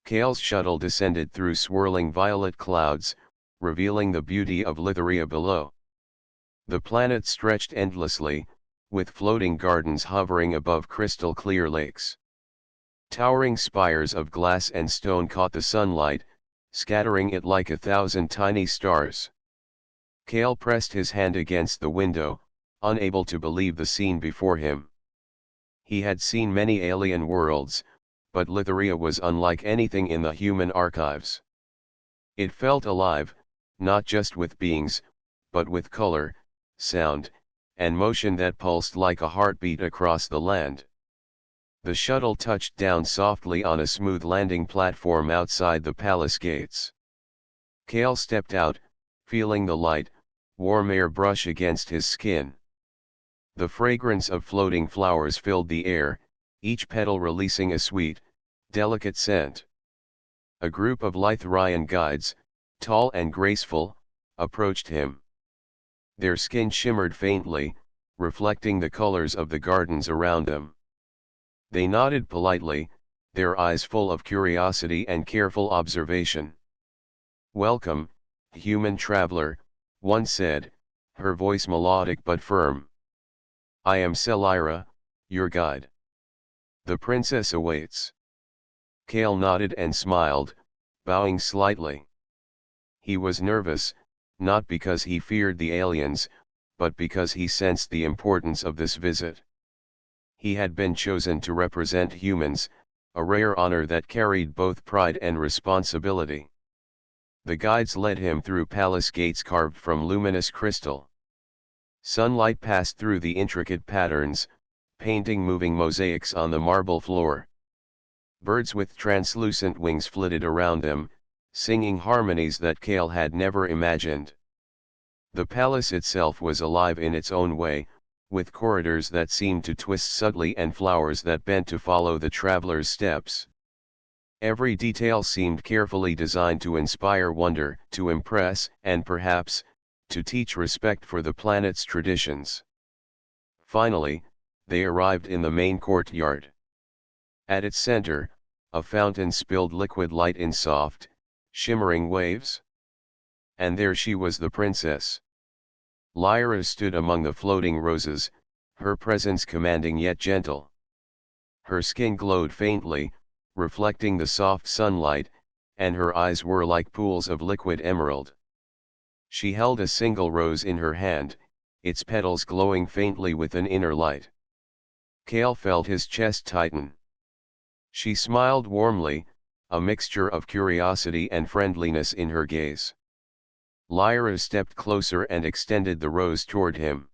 Kale's shuttle descended through swirling violet clouds, revealing the beauty of Lytheria below. The planet stretched endlessly, with floating gardens hovering above crystal-clear lakes. Towering spires of glass and stone caught the sunlight, scattering it like 1,000 tiny stars. Kale pressed his hand against the window, unable to believe the scene before him. He had seen many alien worlds, but Lytheria was unlike anything in the human archives. It felt alive, not just with beings, but with color, sound, and motion that pulsed like a heartbeat across the land. The shuttle touched down softly on a smooth landing platform outside the palace gates. Kale stepped out, feeling the light, warm air brush against his skin. The fragrance of floating flowers filled the air, each petal releasing a sweet, delicate scent. A group of Lythrian guides, tall and graceful, approached him. Their skin shimmered faintly, reflecting the colors of the gardens around them. They nodded politely, their eyes full of curiosity and careful observation. "Welcome, human traveler," one said, her voice melodic but firm. "I am Selira, your guide. The princess awaits." Kale nodded and smiled, bowing slightly. He was nervous, not because he feared the aliens, but because he sensed the importance of this visit. He had been chosen to represent humans, a rare honor that carried both pride and responsibility. The guides led him through palace gates carved from luminous crystal. Sunlight passed through the intricate patterns, painting moving mosaics on the marble floor. Birds with translucent wings flitted around them, singing harmonies that Kale had never imagined. The palace itself was alive in its own way, with corridors that seemed to twist subtly and flowers that bent to follow the traveler's steps. Every detail seemed carefully designed to inspire wonder, to impress, and perhaps, to teach respect for the planet's traditions. Finally, they arrived in the main courtyard. At its center, a fountain spilled liquid light in soft, shimmering waves. And there she was, the princess. Lyra stood among the floating roses, her presence commanding yet gentle. Her skin glowed faintly, reflecting the soft sunlight, and her eyes were like pools of liquid emerald. She held a single rose in her hand, its petals glowing faintly with an inner light. Kale felt his chest tighten. She smiled warmly, a mixture of curiosity and friendliness in her gaze. Lyra stepped closer and extended the rose toward him.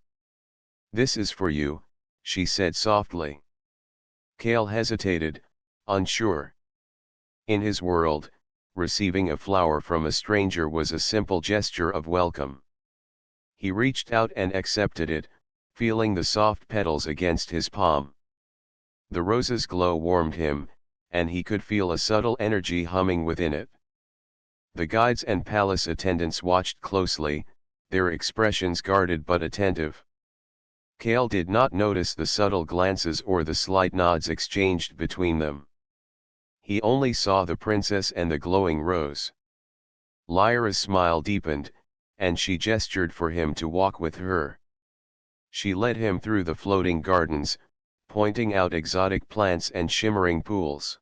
"This is for you," she said softly. Kale hesitated, unsure. In his world, receiving a flower from a stranger was a simple gesture of welcome. He reached out and accepted it, feeling the soft petals against his palm. The rose's glow warmed him, and he could feel a subtle energy humming within it. The guides and palace attendants watched closely, their expressions guarded but attentive. Kale did not notice the subtle glances or the slight nods exchanged between them. He only saw the princess and the glowing rose. Lyra's smile deepened, and she gestured for him to walk with her. She led him through the floating gardens, pointing out exotic plants and shimmering pools.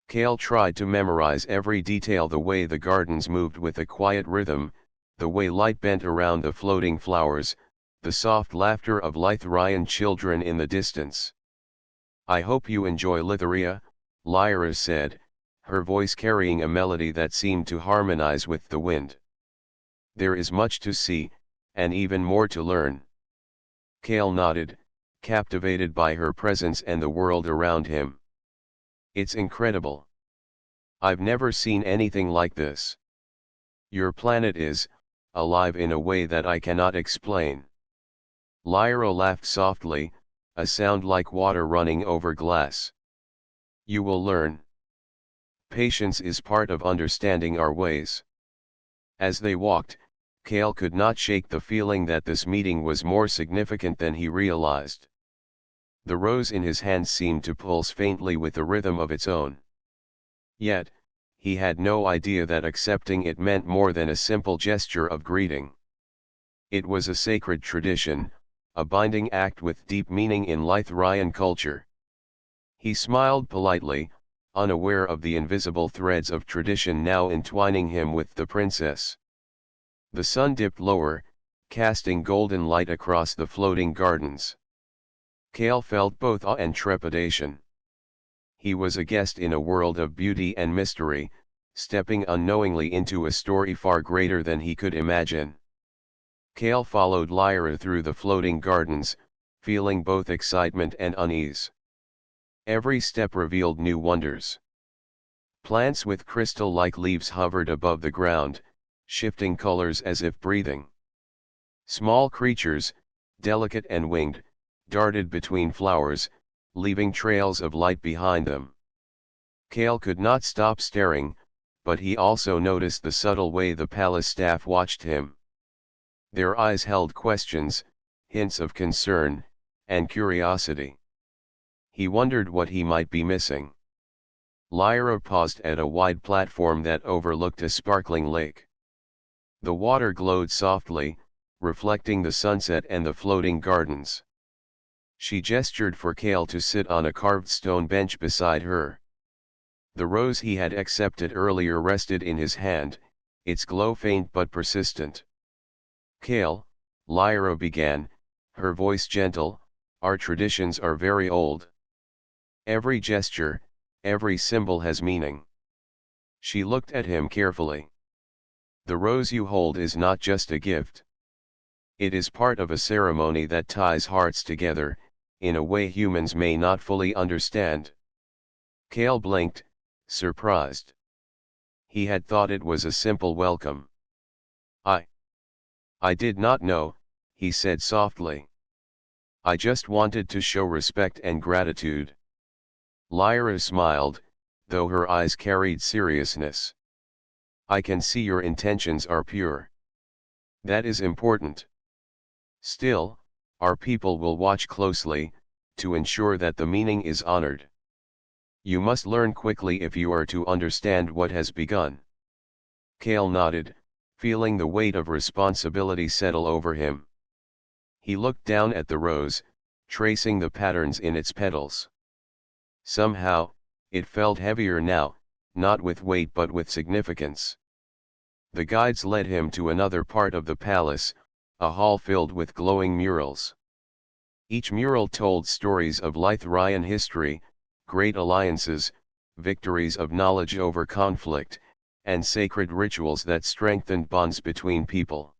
Kale tried to memorize every detail: the way the gardens moved with a quiet rhythm, the way light bent around the floating flowers, the soft laughter of Lythrian children in the distance. "I hope you enjoy Lytheria," Lyra said, her voice carrying a melody that seemed to harmonize with the wind. "There is much to see, and even more to learn." Kale nodded, captivated by her presence and the world around him. "It's incredible. I've never seen anything like this. Your planet is alive in a way that I cannot explain." Lyra laughed softly, a sound like water running over glass. "You will learn. Patience is part of understanding our ways." As they walked, Kale could not shake the feeling that this meeting was more significant than he realized. The rose in his hand seemed to pulse faintly with a rhythm of its own. Yet, he had no idea that accepting it meant more than a simple gesture of greeting. It was a sacred tradition, a binding act with deep meaning in Lithurian culture. He smiled politely, unaware of the invisible threads of tradition now entwining him with the princess. The sun dipped lower, casting golden light across the floating gardens. Kale felt both awe and trepidation. He was a guest in a world of beauty and mystery, stepping unknowingly into a story far greater than he could imagine. Kale followed Lyra through the floating gardens, feeling both excitement and unease. Every step revealed new wonders. Plants with crystal-like leaves hovered above the ground, shifting colors as if breathing. Small creatures, delicate and winged, darted between flowers, leaving trails of light behind them. Kale could not stop staring, but he also noticed the subtle way the palace staff watched him. Their eyes held questions, hints of concern, and curiosity. He wondered what he might be missing. Lyra paused at a wide platform that overlooked a sparkling lake. The water glowed softly, reflecting the sunset and the floating gardens. She gestured for Kale to sit on a carved stone bench beside her. The rose he had accepted earlier rested in his hand, its glow faint but persistent. Kale, Lyra began, her voice gentle, our traditions are very old. Every gesture, every symbol has meaning. She looked at him carefully. The rose you hold is not just a gift. It is part of a ceremony that ties hearts together, in a way humans may not fully understand. Kale blinked, surprised. He had thought it was a simple welcome. I did not know, he said softly. I just wanted to show respect and gratitude. Lyra smiled, though her eyes carried seriousness. I can see your intentions are pure. That is important. Still, our people will watch closely, to ensure that the meaning is honored. You must learn quickly if you are to understand what has begun. Kale nodded, feeling the weight of responsibility settle over him. He looked down at the rose, tracing the patterns in its petals. Somehow, it felt heavier now, not with weight but with significance. The guides led him to another part of the palace, a hall filled with glowing murals. Each mural told stories of Lithurian history, great alliances, victories of knowledge over conflict, and sacred rituals that strengthened bonds between people.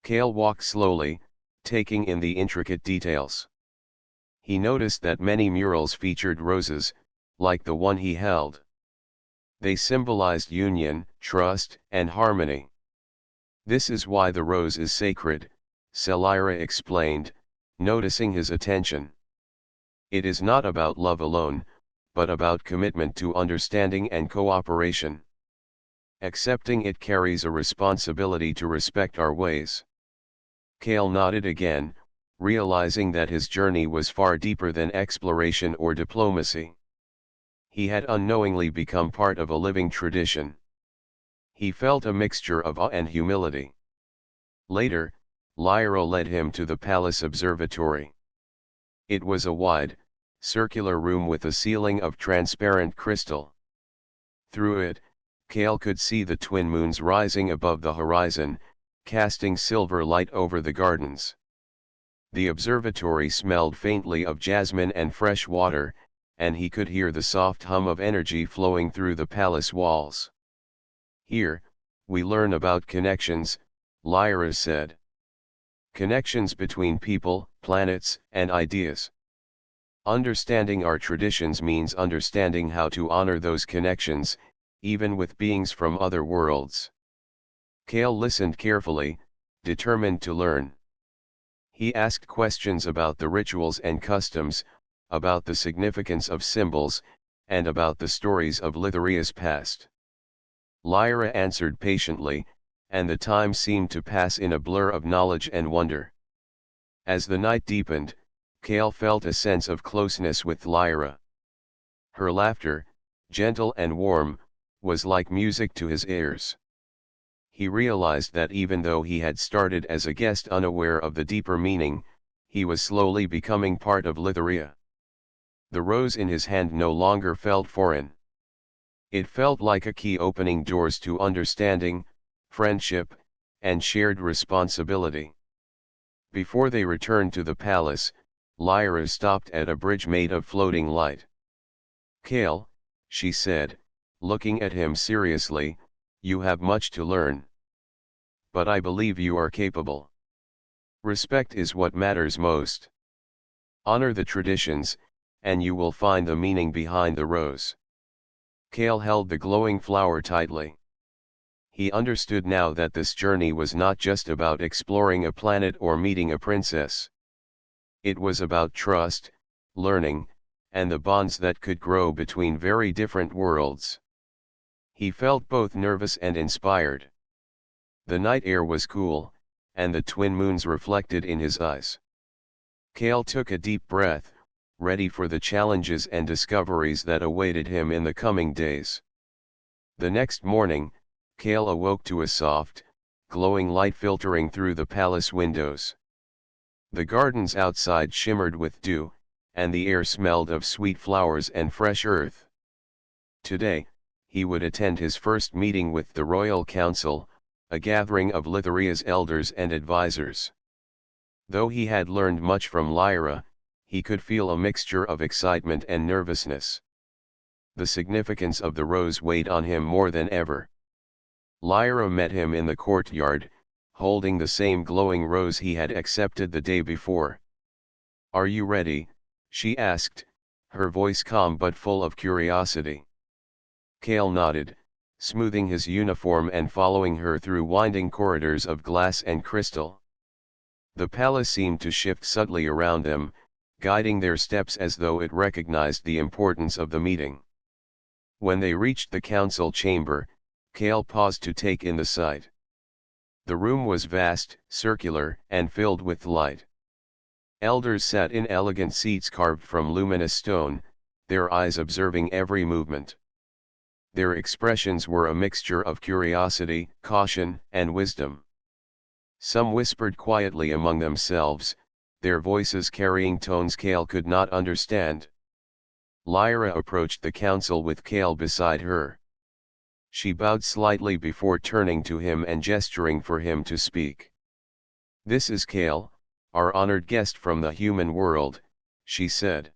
Kale walked slowly, taking in the intricate details. He noticed that many murals featured roses, like the one he held. They symbolized union, trust, and harmony. This is why the rose is sacred, Lyra explained, noticing his attention. It is not about love alone, but about commitment to understanding and cooperation. Accepting it carries a responsibility to respect our ways. Kale nodded again, realizing that his journey was far deeper than exploration or diplomacy. He had unknowingly become part of a living tradition. He felt a mixture of awe and humility. Later, Lyra led him to the palace observatory. It was a wide, circular room with a ceiling of transparent crystal. Through it, Kale could see the twin moons rising above the horizon, casting silver light over the gardens. The observatory smelled faintly of jasmine and fresh water, and he could hear the soft hum of energy flowing through the palace walls. Here, we learn about connections, Lyra said. Connections between people, planets, and ideas. Understanding our traditions means understanding how to honor those connections, even with beings from other worlds. Kale listened carefully, determined to learn. He asked questions about the rituals and customs, about the significance of symbols, and about the stories of Lithuria's past. Lyra answered patiently, and the time seemed to pass in a blur of knowledge and wonder. As the night deepened, Kale felt a sense of closeness with Lyra. Her laughter, gentle and warm, was like music to his ears. He realized that even though he had started as a guest unaware of the deeper meaning, he was slowly becoming part of Lithuria. The rose in his hand no longer felt foreign. It felt like a key opening doors to understanding, friendship, and shared responsibility. Before they returned to the palace, Lyra stopped at a bridge made of floating light. "Kale," she said, looking at him seriously, "you have much to learn. But I believe you are capable. Respect is what matters most. Honor the traditions, and you will find the meaning behind the rose." Kale held the glowing flower tightly. He understood now that this journey was not just about exploring a planet or meeting a princess. It was about trust, learning, and the bonds that could grow between very different worlds. He felt both nervous and inspired. The night air was cool, and the twin moons reflected in his eyes. Kale took a deep breath, ready for the challenges and discoveries that awaited him in the coming days. The next morning, Kale awoke to a soft, glowing light filtering through the palace windows. The gardens outside shimmered with dew, and the air smelled of sweet flowers and fresh earth. Today, he would attend his first meeting with the Royal Council, a gathering of Lithuria's elders and advisors. Though he had learned much from Lyra, he could feel a mixture of excitement and nervousness. The significance of the rose weighed on him more than ever. Lyra met him in the courtyard, holding the same glowing rose he had accepted the day before. "Are you ready?" she asked, her voice calm but full of curiosity. Kale nodded, smoothing his uniform and following her through winding corridors of glass and crystal. The palace seemed to shift subtly around them, guiding their steps as though it recognized the importance of the meeting. When they reached the council chamber, Kale paused to take in the sight. The room was vast, circular, and filled with light. Elders sat in elegant seats carved from luminous stone, their eyes observing every movement. Their expressions were a mixture of curiosity, caution, and wisdom. Some whispered quietly among themselves, their voices carrying tones Kale could not understand. Lyra approached the council with Kale beside her. She bowed slightly before turning to him and gesturing for him to speak. "This is Kale, our honored guest from the human world," she said.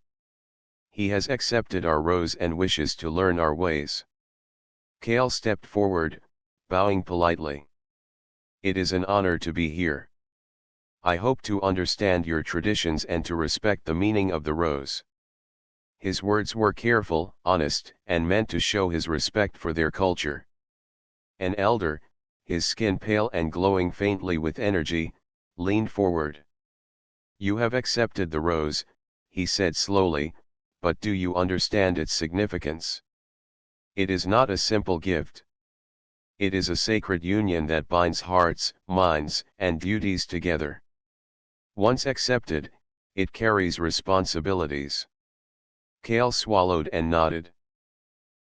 "He has accepted our rose and wishes to learn our ways." Kale stepped forward, bowing politely. "It is an honor to be here. I hope to understand your traditions and to respect the meaning of the rose." His words were careful, honest, and meant to show his respect for their culture. An elder, his skin pale and glowing faintly with energy, leaned forward. "You have accepted the rose," he said slowly, "but do you understand its significance? It is not a simple gift. It is a sacred union that binds hearts, minds, and duties together. Once accepted, it carries responsibilities." Kale swallowed and nodded.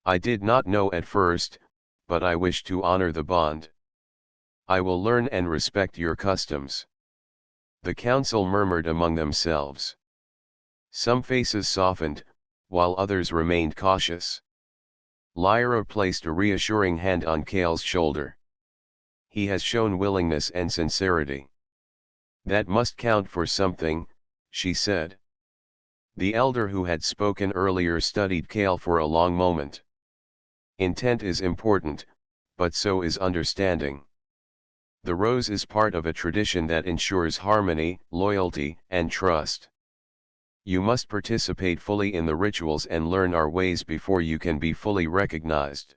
"I did not know at first, but I wish to honor the bond. I will learn and respect your customs." The council murmured among themselves. Some faces softened, while others remained cautious. Lyra placed a reassuring hand on Kale's shoulder. "He has shown willingness and sincerity. That must count for something," she said. The elder who had spoken earlier studied Kale for a long moment. "Intent is important, but so is understanding. The rose is part of a tradition that ensures harmony, loyalty, and trust. You must participate fully in the rituals and learn our ways before you can be fully recognized."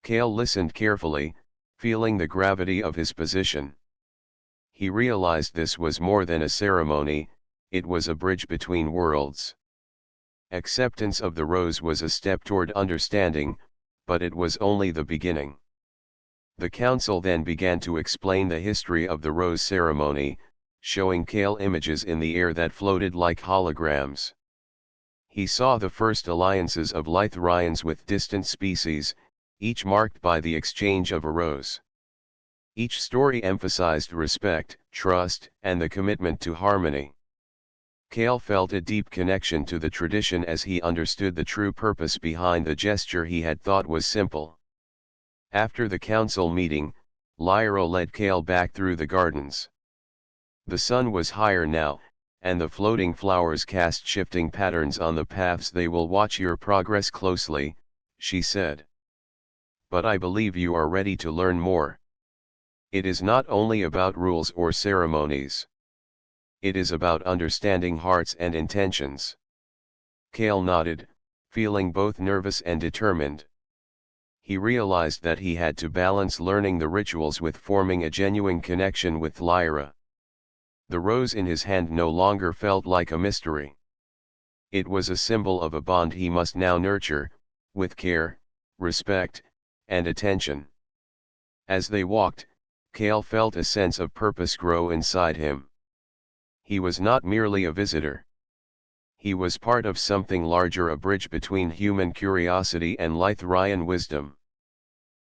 Kale listened carefully, feeling the gravity of his position. He realized this was more than a ceremony, it was a bridge between worlds. Acceptance of the rose was a step toward understanding, but it was only the beginning. The council then began to explain the history of the rose ceremony, showing Kale images in the air that floated like holograms. He saw the first alliances of Lithurians with distant species, each marked by the exchange of a rose. Each story emphasized respect, trust, and the commitment to harmony. Kale felt a deep connection to the tradition as he understood the true purpose behind the gesture he had thought was simple. After the council meeting, Lyra led Kale back through the gardens. The sun was higher now, and the floating flowers cast shifting patterns on the paths. They will watch your progress closely, she said. But I believe you are ready to learn more. It is not only about rules or ceremonies. It is about understanding hearts and intentions. Kale nodded, feeling both nervous and determined. He realized that he had to balance learning the rituals with forming a genuine connection with Lyra. The rose in his hand no longer felt like a mystery. It was a symbol of a bond he must now nurture, with care, respect, and attention. As they walked, Kale felt a sense of purpose grow inside him. He was not merely a visitor. He was part of something larger, a bridge between human curiosity and Lithurian wisdom.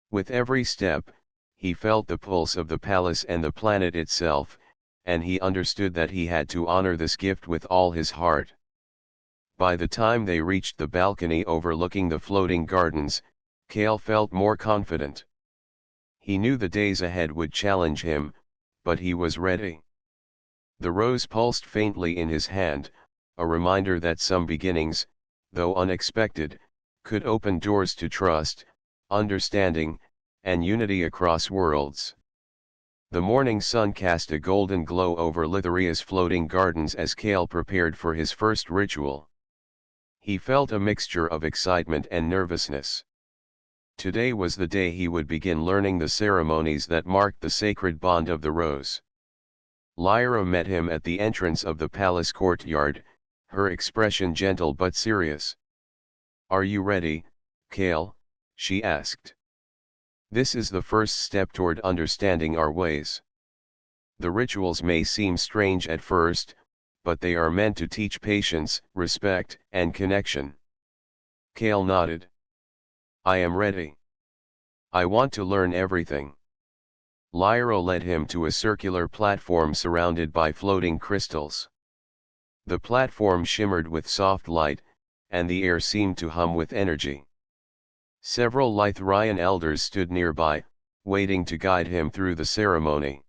With every step, he felt the pulse of the palace and the planet itself, and he understood that he had to honor this gift with all his heart. By the time they reached the balcony overlooking the floating gardens, Kale felt more confident. He knew the days ahead would challenge him, but he was ready. The rose pulsed faintly in his hand, a reminder that some beginnings, though unexpected, could open doors to trust, understanding, and unity across worlds. The morning sun cast a golden glow over Lithuria's floating gardens as Kale prepared for his first ritual. He felt a mixture of excitement and nervousness. Today was the day he would begin learning the ceremonies that marked the sacred bond of the rose. Lyra met him at the entrance of the palace courtyard, her expression gentle but serious. "Are you ready, Kale?" she asked. "This is the first step toward understanding our ways. The rituals may seem strange at first, but they are meant to teach patience, respect, and connection." Kale nodded. "I am ready. I want to learn everything." Lyra led him to a circular platform surrounded by floating crystals. The platform shimmered with soft light, and the air seemed to hum with energy. Several Lithurian elders stood nearby, waiting to guide him through the ceremony.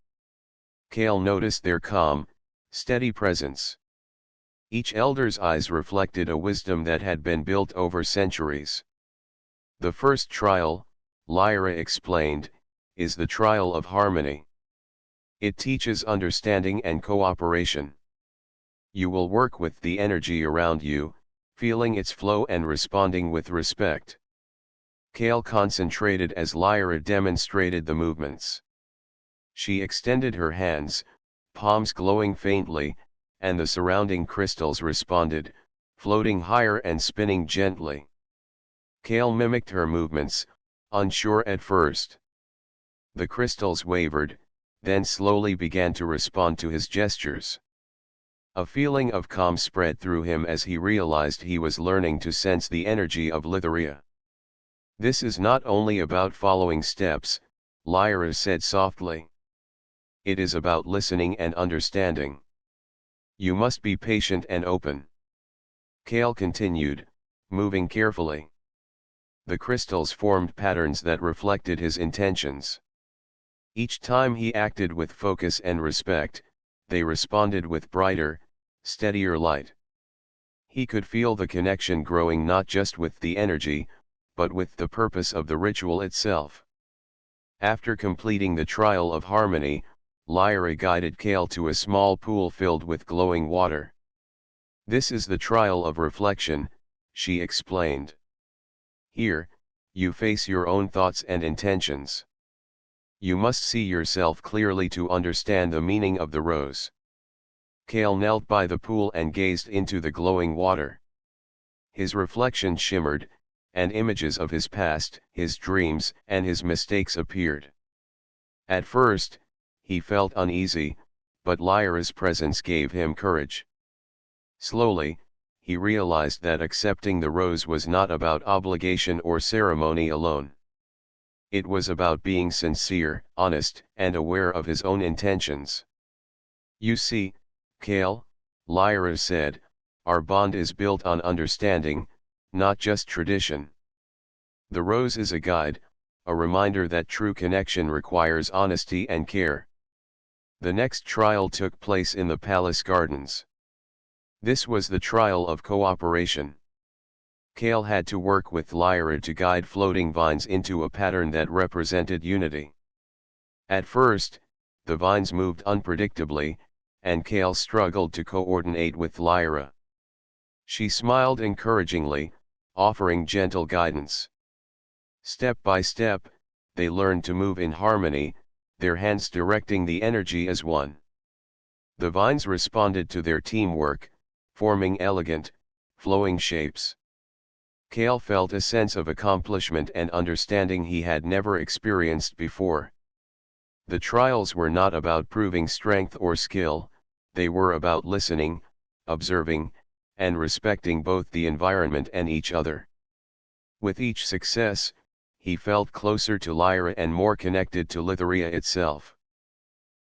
Kale noticed their calm, steady presence. Each elder's eyes reflected a wisdom that had been built over centuries. "The first trial," Lyra explained, "is the trial of harmony. It teaches understanding and cooperation. You will work with the energy around you, feeling its flow and responding with respect." Kale concentrated as Lyra demonstrated the movements. She extended her hands, palms glowing faintly, and the surrounding crystals responded, floating higher and spinning gently. Kale mimicked her movements, unsure at first. The crystals wavered, then slowly began to respond to his gestures. A feeling of calm spread through him as he realized he was learning to sense the energy of Lithuria. "This is not only about following steps," Lyra said softly. "It is about listening and understanding. You must be patient and open." Kale continued, moving carefully. The crystals formed patterns that reflected his intentions. Each time he acted with focus and respect, they responded with brighter, steadier light. He could feel the connection growing not just with the energy, but with the purpose of the ritual itself. After completing the trial of harmony, Lyra guided Kale to a small pool filled with glowing water. "This is the trial of reflection," she explained. "Here, you face your own thoughts and intentions. You must see yourself clearly to understand the meaning of the rose." Kale knelt by the pool and gazed into the glowing water. His reflection shimmered, and images of his past, his dreams, and his mistakes appeared. At first, he felt uneasy, but Lyra's presence gave him courage. Slowly, he realized that accepting the rose was not about obligation or ceremony alone. It was about being sincere, honest, and aware of his own intentions. "You see, Kale," Lyra said, "our bond is built on understanding, not just tradition. The rose is a guide, a reminder that true connection requires honesty and care." The next trial took place in the palace gardens. This was the trial of cooperation. Kale had to work with Lyra to guide floating vines into a pattern that represented unity. At first, the vines moved unpredictably, and Kale struggled to coordinate with Lyra. She smiled encouragingly, offering gentle guidance. Step by step, they learned to move in harmony, their hands directing the energy as one. The vines responded to their teamwork, forming elegant, flowing shapes. Kale felt a sense of accomplishment and understanding he had never experienced before. The trials were not about proving strength or skill, they were about listening, observing, and respecting both the environment and each other. With each success, he felt closer to Lyra and more connected to Lithuria itself.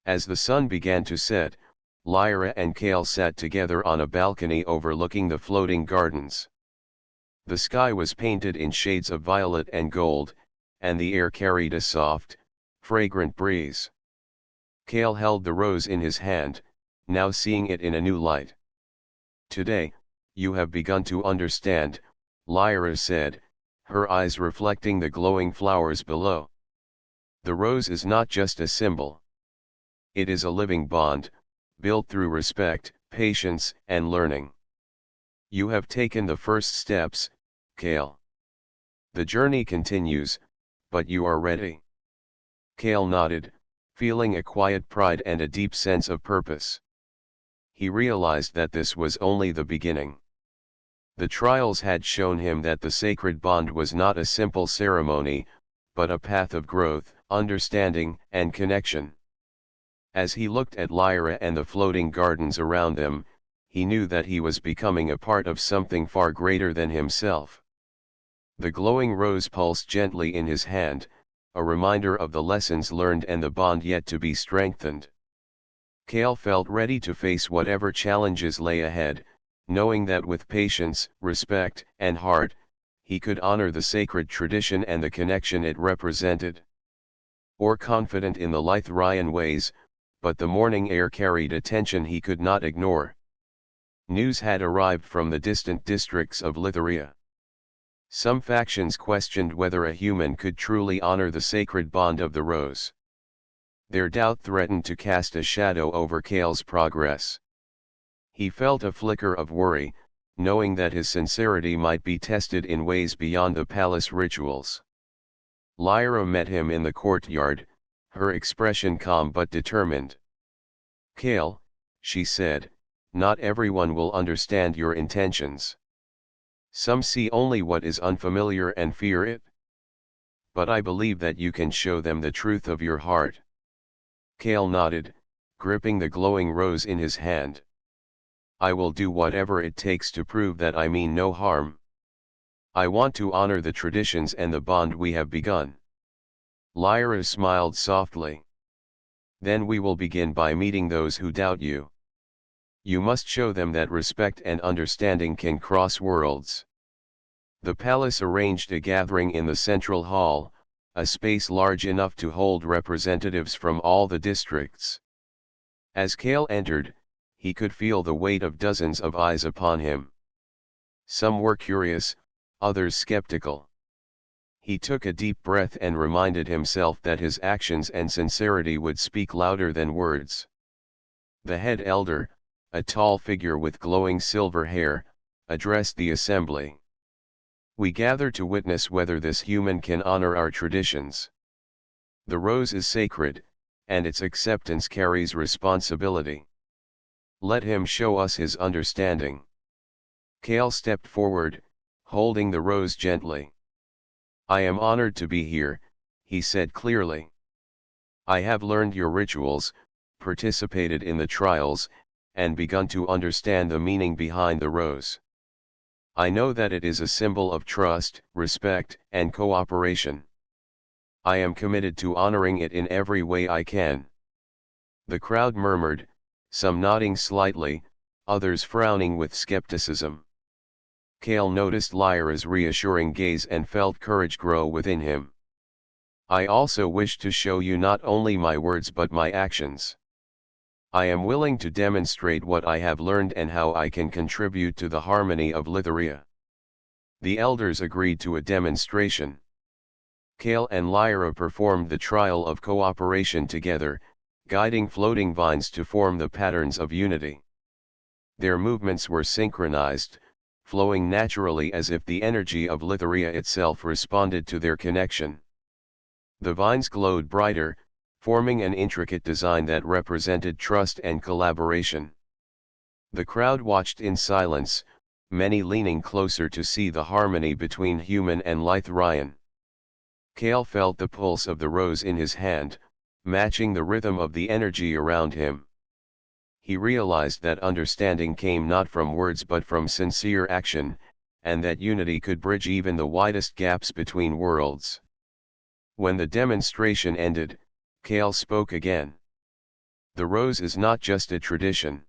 As the sun began to set, Lyra and Kale sat together on a balcony overlooking the floating gardens. The sky was painted in shades of violet and gold, and the air carried a soft, fragrant breeze. Kale held the rose in his hand, now seeing it in a new light. "Today, you have begun to understand," Lyra said, her eyes reflecting the glowing flowers below. "The rose is not just a symbol. It is a living bond, built through respect, patience, and learning. You have taken the first steps, Kale. The journey continues, but you are ready." Kale nodded, feeling a quiet pride and a deep sense of purpose. He realized that this was only the beginning. The trials had shown him that the sacred bond was not a simple ceremony, but a path of growth, understanding, and connection. As he looked at Lyra and the floating gardens around them, he knew that he was becoming a part of something far greater than himself. The glowing rose pulsed gently in his hand, a reminder of the lessons learned and the bond yet to be strengthened. Kale felt ready to face whatever challenges lay ahead, knowing that with patience, respect, and heart, he could honor the sacred tradition and the connection it represented. Or confident in the Lithuanian ways, but the morning air carried a tension he could not ignore. News had arrived from the distant districts of Lithuania. Some factions questioned whether a human could truly honor the sacred bond of the rose. Their doubt threatened to cast a shadow over Kale's progress. He felt a flicker of worry, knowing that his sincerity might be tested in ways beyond the palace rituals. Lyra met him in the courtyard, her expression calm but determined. "Kale," she said, "not everyone will understand your intentions. Some see only what is unfamiliar and fear it. But I believe that you can show them the truth of your heart." Kale nodded, gripping the glowing rose in his hand. "I will do whatever it takes to prove that I mean no harm. I want to honor the traditions and the bond we have begun." Lyra smiled softly. "Then we will begin by meeting those who doubt you. You must show them that respect and understanding can cross worlds." The palace arranged a gathering in the central hall, a space large enough to hold representatives from all the districts. As Kale entered, he could feel the weight of dozens of eyes upon him. Some were curious, others skeptical. He took a deep breath and reminded himself that his actions and sincerity would speak louder than words. The head elder, a tall figure with glowing silver hair, addressed the assembly. "We gather to witness whether this human can honor our traditions. The rose is sacred, and its acceptance carries responsibility. Let him show us his understanding." Kale stepped forward, holding the rose gently. "I am honored to be here," he said clearly. "I have learned your rituals, participated in the trials, and begun to understand the meaning behind the rose. I know that it is a symbol of trust, respect, and cooperation. I am committed to honoring it in every way I can." The crowd murmured, some nodding slightly, others frowning with skepticism. Kale noticed Lyra's reassuring gaze and felt courage grow within him. "I also wish to show you not only my words but my actions. I am willing to demonstrate what I have learned and how I can contribute to the harmony of Lytheria." The elders agreed to a demonstration. Kale and Lyra performed the trial of cooperation together, guiding floating vines to form the patterns of unity. Their movements were synchronized, flowing naturally as if the energy of Lytheria itself responded to their connection. The vines glowed brighter, forming an intricate design that represented trust and collaboration. The crowd watched in silence, many leaning closer to see the harmony between human and Lythrian. Kale felt the pulse of the rose in his hand, matching the rhythm of the energy around him. He realized that understanding came not from words but from sincere action, and that unity could bridge even the widest gaps between worlds. When the demonstration ended, Kale spoke again. "The rose is not just a tradition.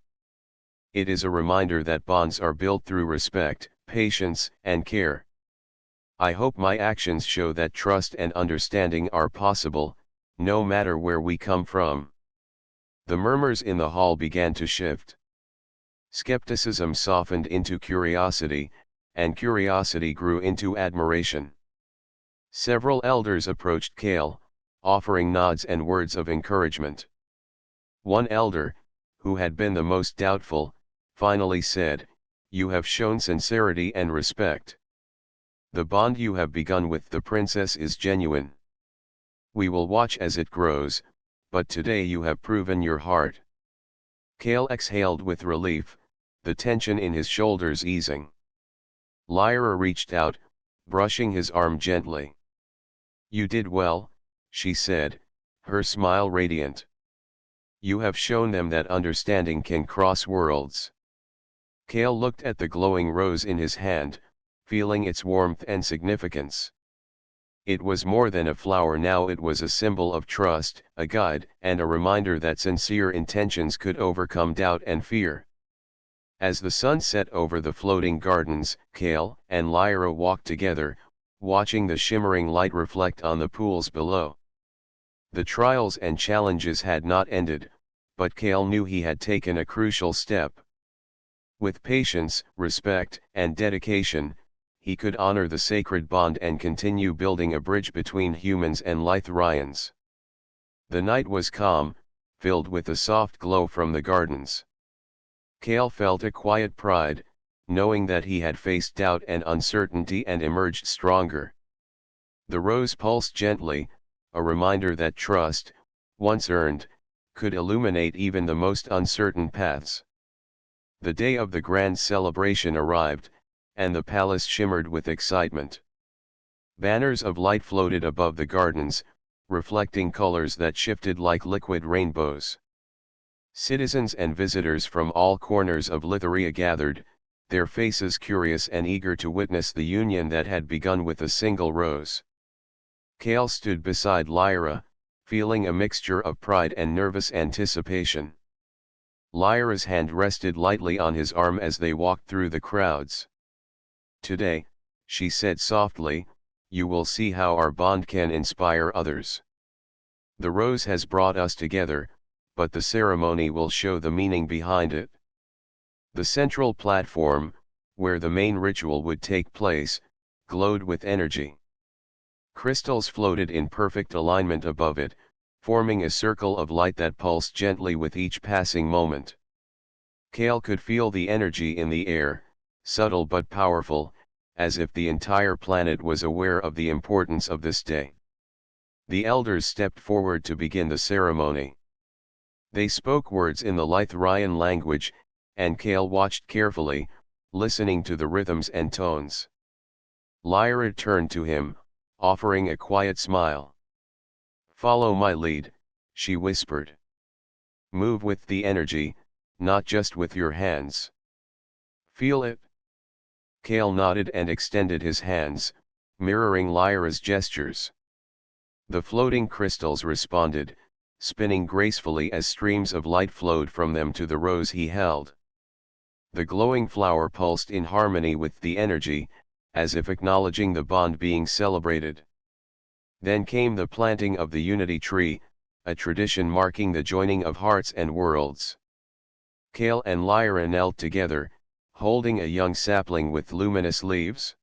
It is a reminder that bonds are built through respect, patience, and care. I hope my actions show that trust and understanding are possible, no matter where we come from." The murmurs in the hall began to shift. Skepticism softened into curiosity, and curiosity grew into admiration. Several elders approached Kale, offering nods and words of encouragement. One elder, who had been the most doubtful, finally said, "You have shown sincerity and respect. The bond you have begun with the princess is genuine. We will watch as it grows, but today you have proven your heart." Kale exhaled with relief, the tension in his shoulders easing. Lyra reached out, brushing his arm gently. "You did well," she said, her smile radiant. "You have shown them that understanding can cross worlds." Kale looked at the glowing rose in his hand, feeling its warmth and significance. It was more than a flower now, it was a symbol of trust, a guide, and a reminder that sincere intentions could overcome doubt and fear. As the sun set over the floating gardens, Kale and Lyra walked together, watching the shimmering light reflect on the pools below. The trials and challenges had not ended, but Kale knew he had taken a crucial step. With patience, respect, and dedication, he could honor the sacred bond and continue building a bridge between humans and Lythrians. The night was calm, filled with a soft glow from the gardens. Kale felt a quiet pride, knowing that he had faced doubt and uncertainty and emerged stronger. The rose pulsed gently, a reminder that trust, once earned, could illuminate even the most uncertain paths. The day of the grand celebration arrived, and the palace shimmered with excitement. Banners of light floated above the gardens, reflecting colors that shifted like liquid rainbows. Citizens and visitors from all corners of Lytheria gathered, their faces curious and eager to witness the union that had begun with a single rose. Kale stood beside Lyra, feeling a mixture of pride and nervous anticipation. Lyra's hand rested lightly on his arm as they walked through the crowds. "Today," she said softly, "you will see how our bond can inspire others. The rose has brought us together, but the ceremony will show the meaning behind it." The central platform, where the main ritual would take place, glowed with energy. Crystals floated in perfect alignment above it, forming a circle of light that pulsed gently with each passing moment. Kale could feel the energy in the air, subtle but powerful, as if the entire planet was aware of the importance of this day. The elders stepped forward to begin the ceremony. They spoke words in the Lythrian language, and Kale watched carefully, listening to the rhythms and tones. Lyra turned to him, offering a quiet smile. "Follow my lead," she whispered. "Move with the energy, not just with your hands. Feel it." Kale nodded and extended his hands, mirroring Lyra's gestures. The floating crystals responded, spinning gracefully as streams of light flowed from them to the rose he held. The glowing flower pulsed in harmony with the energy, as if acknowledging the bond being celebrated. Then came the planting of the unity tree, a tradition marking the joining of hearts and worlds. Kale and Lyra knelt together, holding a young sapling with luminous leaves.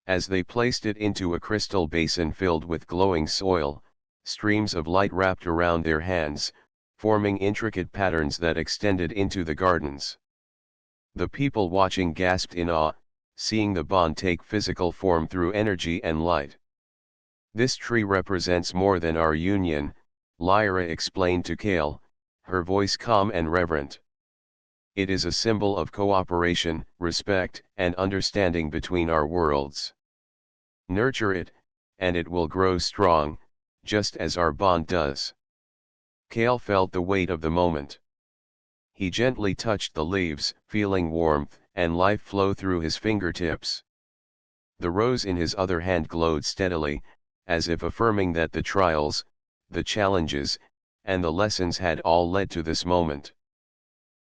As they placed it into a crystal basin filled with glowing soil, streams of light wrapped around their hands, forming intricate patterns that extended into the gardens. The people watching gasped in awe, seeing the bond take physical form through energy and light. "This tree represents more than our union," Lyra explained to Kale, her voice calm and reverent. "It is a symbol of cooperation, respect, and understanding between our worlds. Nurture it, and it will grow strong, just as our bond does." Kale felt the weight of the moment. He gently touched the leaves, feeling warmth and life flow through his fingertips. The rose in his other hand glowed steadily, as if affirming that the trials, the challenges, and the lessons had all led to this moment.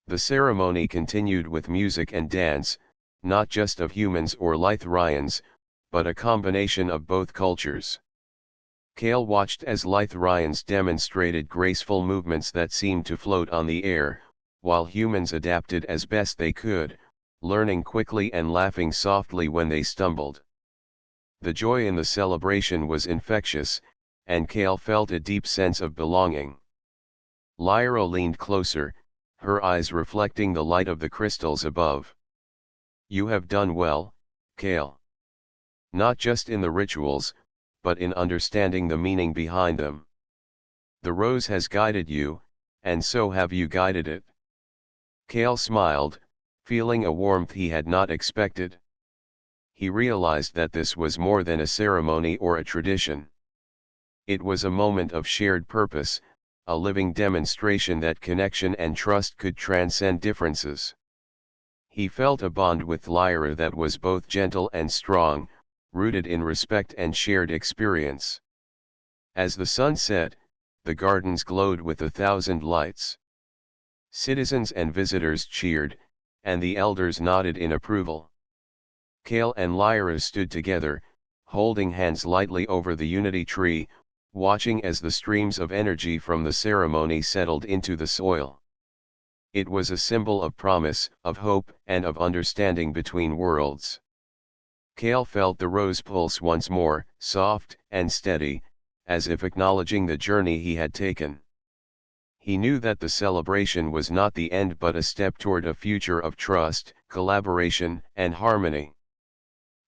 The ceremony continued with music and dance, not just of humans or Lythrians, but a combination of both cultures. Kale watched as Lythrians demonstrated graceful movements that seemed to float on the air, while humans adapted as best they could, learning quickly and laughing softly when they stumbled. The joy in the celebration was infectious, and Kale felt a deep sense of belonging. Lyra leaned closer, her eyes reflecting the light of the crystals above. "You have done well, Kale. Not just in the rituals, but in understanding the meaning behind them. The rose has guided you, and so have you guided it." Kale smiled, feeling a warmth he had not expected. He realized that this was more than a ceremony or a tradition. It was a moment of shared purpose, a living demonstration that connection and trust could transcend differences. He felt a bond with Lyra that was both gentle and strong, rooted in respect and shared experience. As the sun set, the gardens glowed with 1,000 lights. Citizens and visitors cheered, and the elders nodded in approval. Kale and Lyra stood together, holding hands lightly over the unity tree, watching as the streams of energy from the ceremony settled into the soil. It was a symbol of promise, of hope, and of understanding between worlds. Kale felt the rose pulse once more, soft and steady, as if acknowledging the journey he had taken. He knew that the celebration was not the end but a step toward a future of trust, collaboration, and harmony.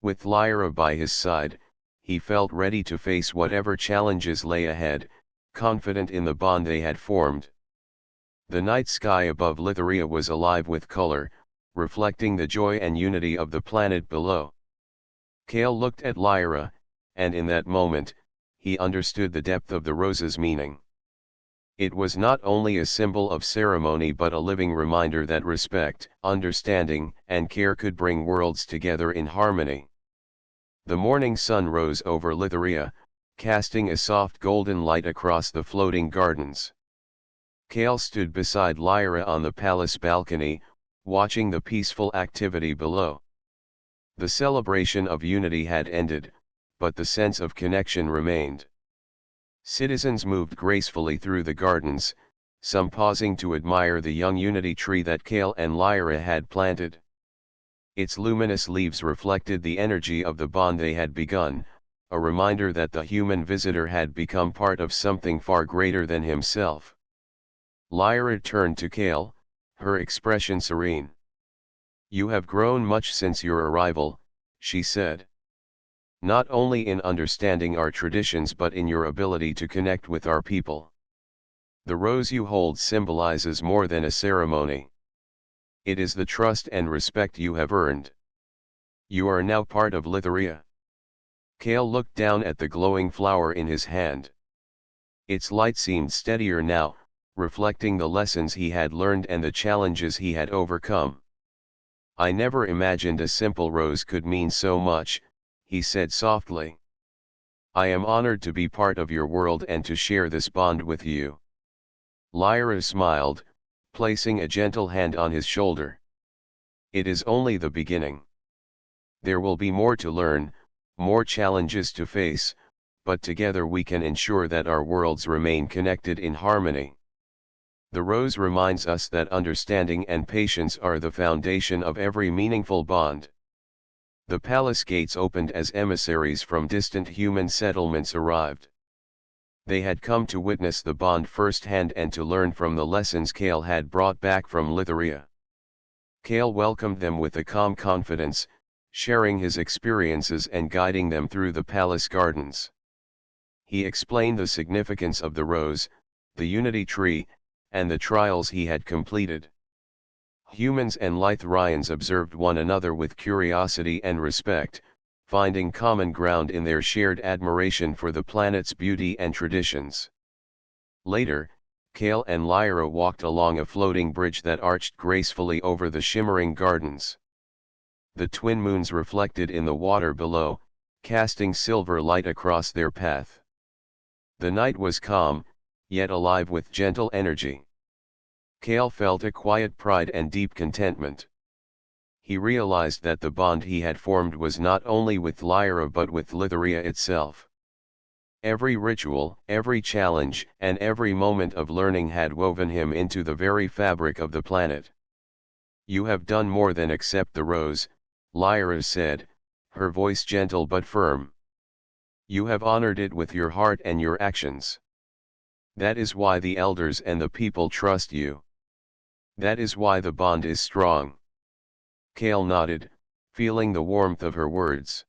With Lyra by his side, he felt ready to face whatever challenges lay ahead, confident in the bond they had formed. The night sky above Lytheria was alive with color, reflecting the joy and unity of the planet below. Kale looked at Lyra, and in that moment, he understood the depth of the rose's meaning. It was not only a symbol of ceremony but a living reminder that respect, understanding, and care could bring worlds together in harmony. The morning sun rose over Lytheria, casting a soft golden light across the floating gardens. Kale stood beside Lyra on the palace balcony, watching the peaceful activity below. The celebration of unity had ended, but the sense of connection remained. Citizens moved gracefully through the gardens, some pausing to admire the young unity tree that Kale and Lyra had planted. Its luminous leaves reflected the energy of the bond they had begun, a reminder that the human visitor had become part of something far greater than himself. Lyra turned to Kale, her expression serene. "You have grown much since your arrival," she said. "Not only in understanding our traditions but in your ability to connect with our people. The rose you hold symbolizes more than a ceremony. It is the trust and respect you have earned. You are now part of Lytheria." Kale looked down at the glowing flower in his hand. Its light seemed steadier now, reflecting the lessons he had learned and the challenges he had overcome. I never imagined a simple rose could mean so much, he said softly. I am honored to be part of your world and to share this bond with you. Lyra smiled, placing a gentle hand on his shoulder. It is only the beginning. There will be more to learn, more challenges to face, but together we can ensure that our worlds remain connected in harmony. The rose reminds us that understanding and patience are the foundation of every meaningful bond. The palace gates opened as emissaries from distant human settlements arrived. They had come to witness the bond firsthand and to learn from the lessons Kale had brought back from Lithuria. Kale welcomed them with a calm confidence, sharing his experiences and guiding them through the palace gardens. He explained the significance of the rose, the unity tree, and the trials he had completed. Humans and Lithurians observed one another with curiosity and respect, finding common ground in their shared admiration for the planet's beauty and traditions. Later, Kale and Lyra walked along a floating bridge that arched gracefully over the shimmering gardens. The twin moons reflected in the water below, casting silver light across their path. The night was calm, yet alive with gentle energy. Kale felt a quiet pride and deep contentment. He realized that the bond he had formed was not only with Lyra but with Lithuria itself. Every ritual, every challenge, and every moment of learning had woven him into the very fabric of the planet. You have done more than accept the rose, Lyra said, her voice gentle but firm. You have honored it with your heart and your actions. That is why the elders and the people trust you. That is why the bond is strong. Kale nodded, feeling the warmth of her words.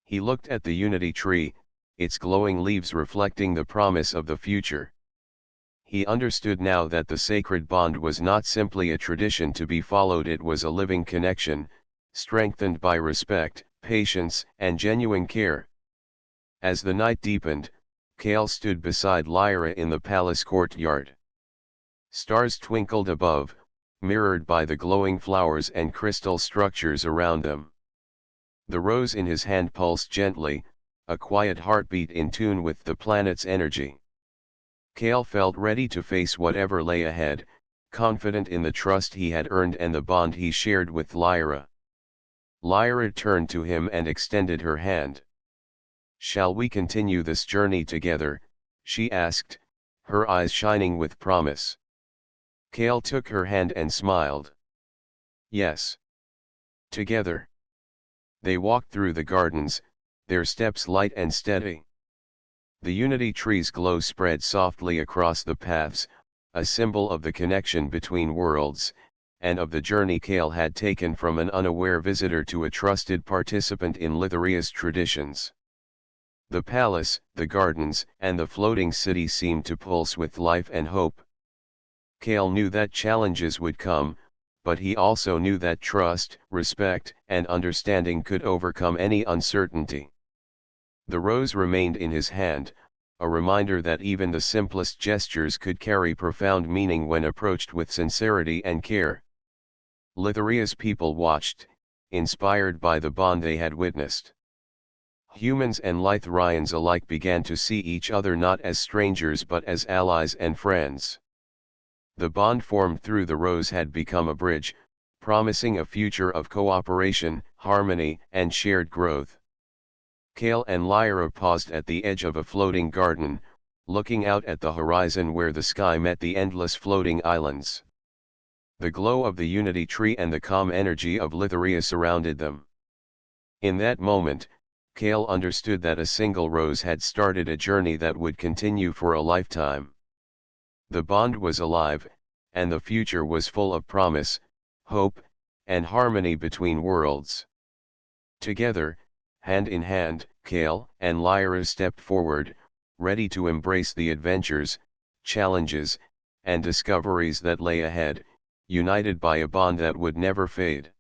He looked at the unity tree, its glowing leaves reflecting the promise of the future. He understood now that the sacred bond was not simply a tradition to be followed, it was a living connection, strengthened by respect, patience, and genuine care. As the night deepened, Kale stood beside Lyra in the palace courtyard. Stars twinkled above, mirrored by the glowing flowers and crystal structures around them. The rose in his hand pulsed gently, a quiet heartbeat in tune with the planet's energy. Kale felt ready to face whatever lay ahead, confident in the trust he had earned and the bond he shared with Lyra. Lyra turned to him and extended her hand. Shall we continue this journey together? She asked, her eyes shining with promise. Kale took her hand and smiled. Yes. Together. They walked through the gardens, their steps light and steady. The unity tree's glow spread softly across the paths, a symbol of the connection between worlds, and of the journey Kale had taken from an unaware visitor to a trusted participant in Lithuria's traditions. The palace, the gardens, and the floating city seemed to pulse with life and hope. Kale knew that challenges would come, but he also knew that trust, respect, and understanding could overcome any uncertainty. The rose remained in his hand, a reminder that even the simplest gestures could carry profound meaning when approached with sincerity and care. Lithuria's people watched, inspired by the bond they had witnessed. Humans and Lithurians alike began to see each other not as strangers but as allies and friends. The bond formed through the rose had become a bridge, promising a future of cooperation, harmony, and shared growth. Kale and Lyra paused at the edge of a floating garden, looking out at the horizon where the sky met the endless floating islands. The glow of the unity tree and the calm energy of Lithuria surrounded them. In that moment, Kale understood that a single rose had started a journey that would continue for a lifetime. The bond was alive, and the future was full of promise, hope, and harmony between worlds. Together, hand in hand, Kale and Lyra stepped forward, ready to embrace the adventures, challenges, and discoveries that lay ahead, united by a bond that would never fade.